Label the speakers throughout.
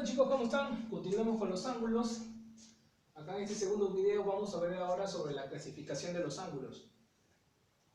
Speaker 1: Chicos, ¿cómo están? Continuamos con los ángulos. Acá en este segundo video vamos a ver ahora sobre la clasificación de los ángulos.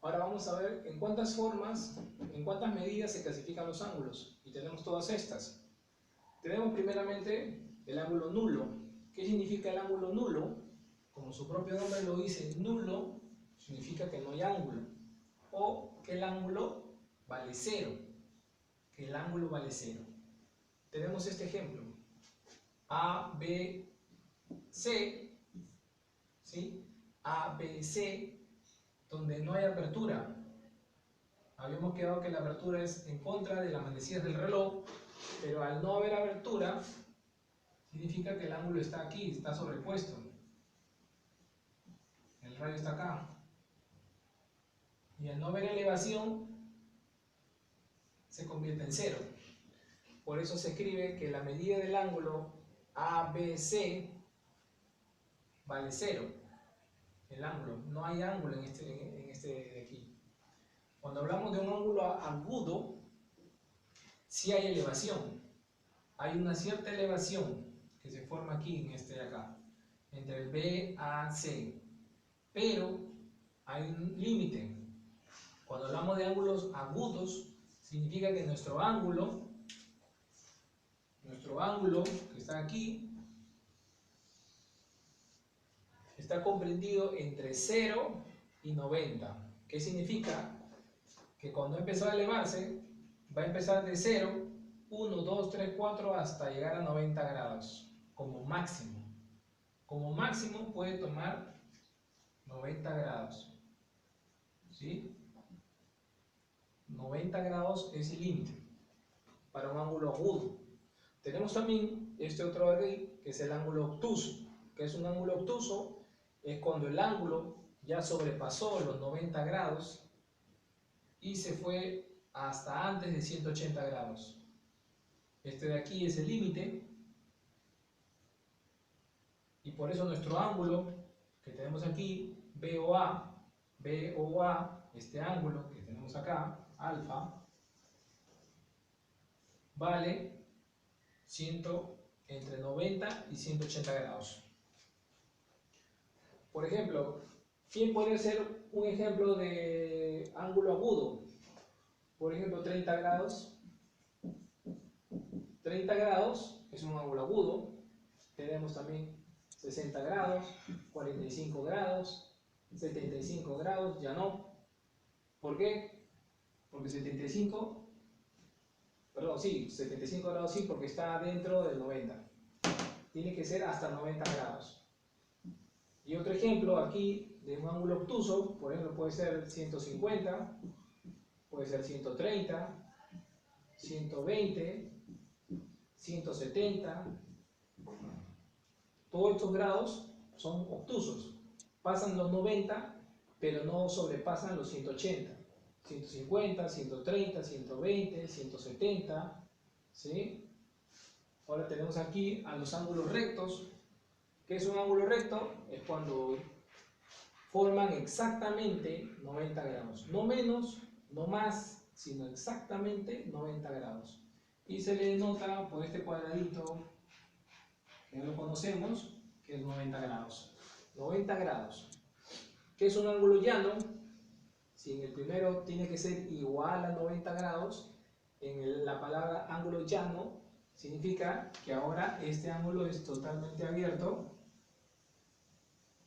Speaker 1: Ahora vamos a ver en cuántas formas, en cuántas medidas se clasifican los ángulos. Y tenemos todas estas. Tenemos primeramente el ángulo nulo. ¿Qué significa el ángulo nulo? Como su propio nombre lo dice, nulo significa que no hay ángulo. O que el ángulo vale cero. Que el ángulo vale cero. Tenemos este ejemplo. A, B, C, ¿sí? A, B, C, donde no hay apertura. Habíamos quedado que la apertura es en contra de las manecillas del reloj, pero al no haber abertura, significa que el ángulo está aquí, está sobrepuesto. El radio está acá. Y al no haber elevación, se convierte en cero. Por eso se escribe que la medida del ángulo ABC vale 0. El ángulo, no hay ángulo en este de aquí. Cuando hablamos de un ángulo agudo, sí hay elevación. Hay una cierta elevación que se forma aquí en este de acá, entre el B, A, C. Pero hay un límite. Cuando hablamos de ángulos agudos, significa que nuestro ángulo que está aquí, está comprendido entre 0 y 90. ¿Qué significa? Que cuando empezó a elevarse, va a empezar de 0, 1, 2, 3, 4, hasta llegar a 90 grados, como máximo. Como máximo puede tomar 90 grados. ¿Sí? 90 grados es el límite para un ángulo agudo. Tenemos también este otro de aquí, que es el ángulo obtuso. ¿Qué es un ángulo obtuso? Es cuando el ángulo ya sobrepasó los 90 grados y se fue hasta antes de 180 grados. Este de aquí es el límite y por eso nuestro ángulo que tenemos aquí, BOA, este ángulo que tenemos acá, alfa, vale entre 90 y 180 grados. Por ejemplo, ¿quién puede ser un ejemplo de ángulo agudo? Por ejemplo, 30 grados. 30 grados es un ángulo agudo. Tenemos también 60 grados, 45 grados, 75 grados, ya no. ¿Por qué? Porque 75 grados sí, porque está dentro del 90. Tiene que ser hasta 90 grados. Y otro ejemplo aquí de un ángulo obtuso, por ejemplo, puede ser 150, puede ser 130, 120, 170. Todos estos grados son obtusos. Pasan los 90, pero no sobrepasan los 180. 150, 130, 120, 170. ¿Sí? Ahora tenemos aquí a los ángulos rectos. ¿Qué es un ángulo recto? Es cuando forman exactamente 90 grados. No menos, no más, sino exactamente 90 grados. Y se le denota por este cuadradito, que ya lo conocemos, que es 90 grados. 90 grados. ¿Qué es un ángulo llano? Si en el primero tiene que ser igual a 90 grados, en la palabra ángulo llano significa que ahora este ángulo es totalmente abierto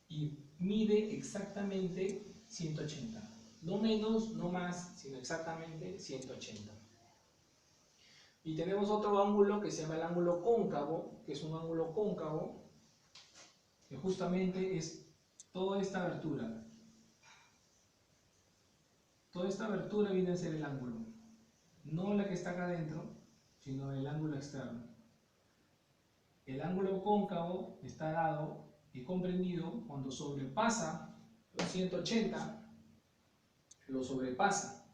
Speaker 1: y mide exactamente 180. No menos, no más, sino exactamente 180. Y tenemos otro ángulo que se llama el ángulo cóncavo, que es un ángulo cóncavo, que justamente es toda esta abertura. Toda esta abertura viene a ser el ángulo. No la que está acá adentro, sino el ángulo externo. El ángulo cóncavo está dado y comprendido cuando sobrepasa los 180, lo sobrepasa,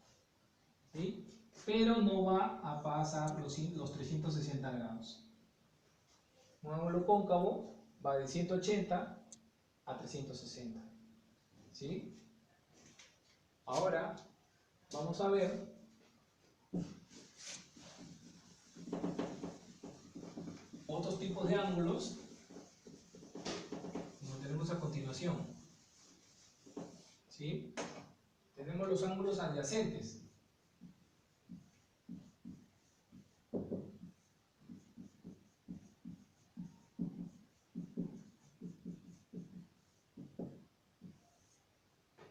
Speaker 1: ¿sí? Pero no va a pasar los 360 grados. Un ángulo cóncavo va de 180 a 360, ¿sí? Ahora vamos a ver tipos de ángulos, como tenemos a continuación. ¿Sí? Tenemos los ángulos adyacentes.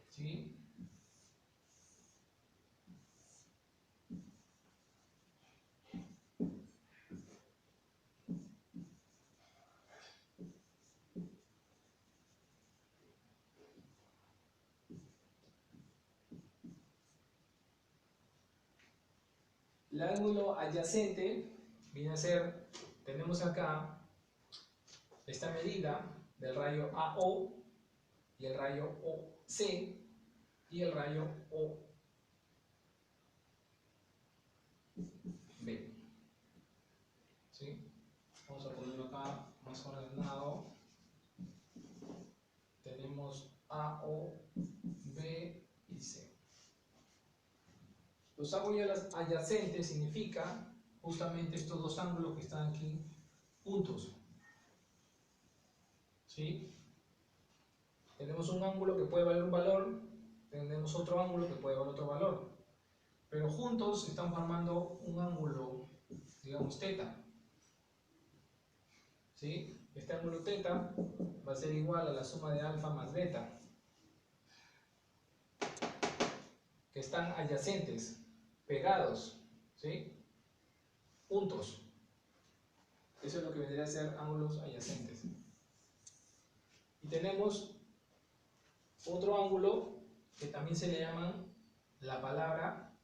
Speaker 1: ¿Sí? El ángulo adyacente viene a ser, tenemos acá esta medida del rayo AO y el rayo OC y el rayo OB. ¿Sí? Vamos a ponerlo acá más ordenado. Tenemos AO, B y C. Los ángulos adyacentes significa justamente estos dos ángulos que están aquí juntos. ¿Sí? Tenemos un ángulo que puede valer un valor, tenemos otro ángulo que puede valer otro valor, pero juntos están formando un ángulo, digamos, teta. ¿Sí? Este ángulo teta va a ser igual a la suma de alfa más beta, que están adyacentes, pegados, ¿sí? Juntos. Eso es lo que vendría a ser ángulos adyacentes. Y tenemos otro ángulo que también se le llaman la palabra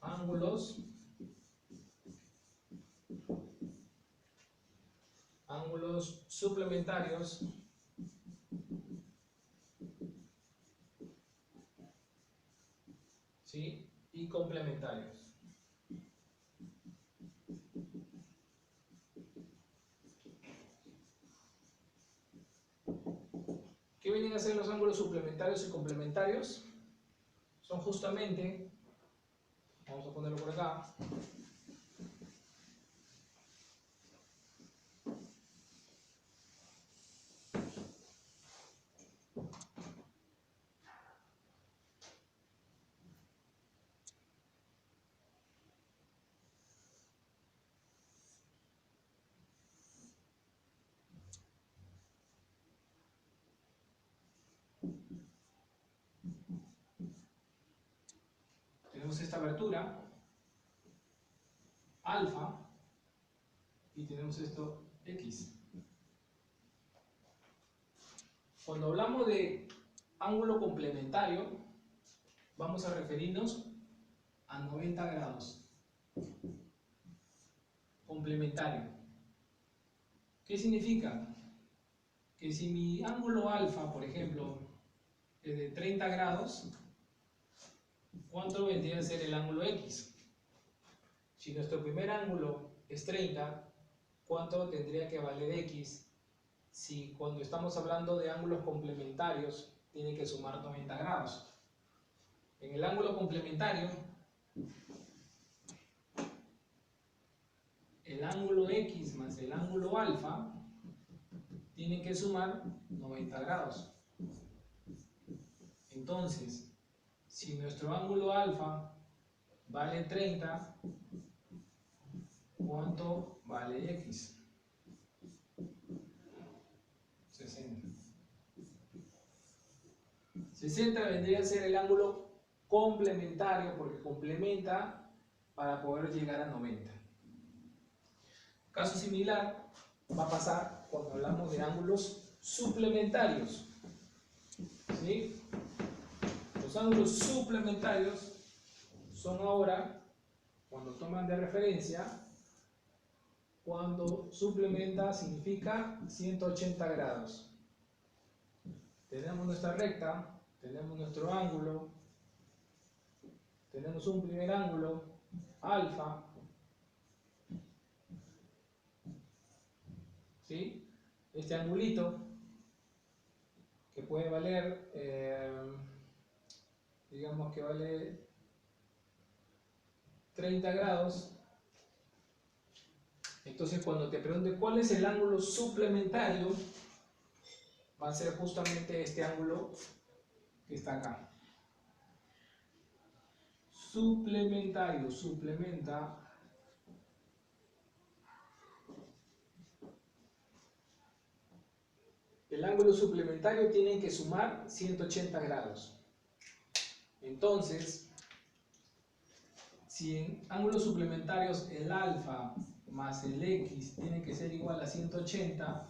Speaker 1: ángulos suplementarios ¿sí? Y complementarios. ¿Qué vienen a ser los ángulos suplementarios y complementarios? Son justamente, vamos a ponerlo por acá, tenemos esta abertura, alfa, y tenemos esto, X. Cuando hablamos de ángulo complementario, vamos a referirnos a 90 grados. Complementario. ¿Qué significa? Que si mi ángulo alfa, por ejemplo, es de 30 grados, ¿cuánto vendría a ser el ángulo X? Si nuestro primer ángulo es 30, ¿cuánto tendría que valer X? Si cuando estamos hablando de ángulos complementarios, tiene que sumar 90 grados. En el ángulo complementario, el ángulo X más el ángulo alfa tienen que sumar 90 grados. Entonces, si nuestro ángulo alfa vale 30, ¿cuánto vale X? 60. 60 vendría a ser el ángulo complementario porque complementa para poder llegar a 90. Caso similar va a pasar cuando hablamos de ángulos suplementarios. ¿Sí? Los ángulos suplementarios son ahora, cuando toman de referencia, cuando suplementa significa 180 grados. Tenemos nuestra recta, tenemos nuestro ángulo, tenemos un primer ángulo, alfa, ¿sí? Este angulito, que puede valer, digamos que vale 30 grados, Entonces, cuando te pregunte cuál es el ángulo suplementario, va a ser justamente este ángulo que está acá. Suplementario, suplementa el ángulo suplementario tiene que sumar 180 grados. Entonces, si en ángulos suplementarios el alfa más el x tiene que ser igual a 180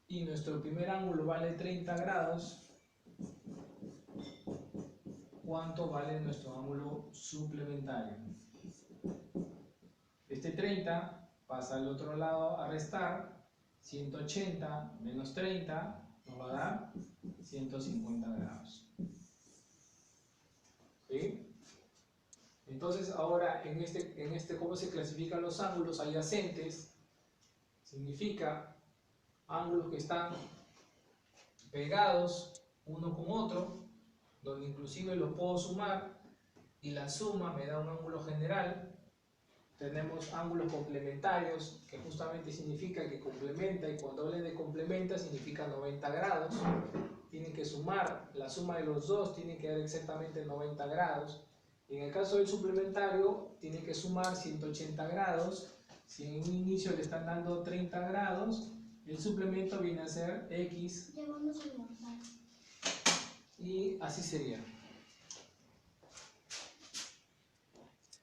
Speaker 1: y nuestro primer ángulo vale 30 grados, ¿cuánto vale nuestro ángulo suplementario? Este 30 pasa al otro lado a restar, 180 menos 30 nos va a dar 150 grados. ¿Sí? Entonces ahora en este cómo se clasifican los ángulos adyacentes, significa ángulos que están pegados uno con otro, donde inclusive los puedo sumar y la suma me da un ángulo general. Tenemos ángulos complementarios, que justamente significa que complementa, y cuando hablen de complementa significa 90 grados. Tienen que sumar, la suma de los dos tiene que dar exactamente 90 grados. Y en el caso del suplementario, tiene que sumar 180 grados. Si en un inicio le están dando 30 grados, el suplemento viene a ser X. Y así sería.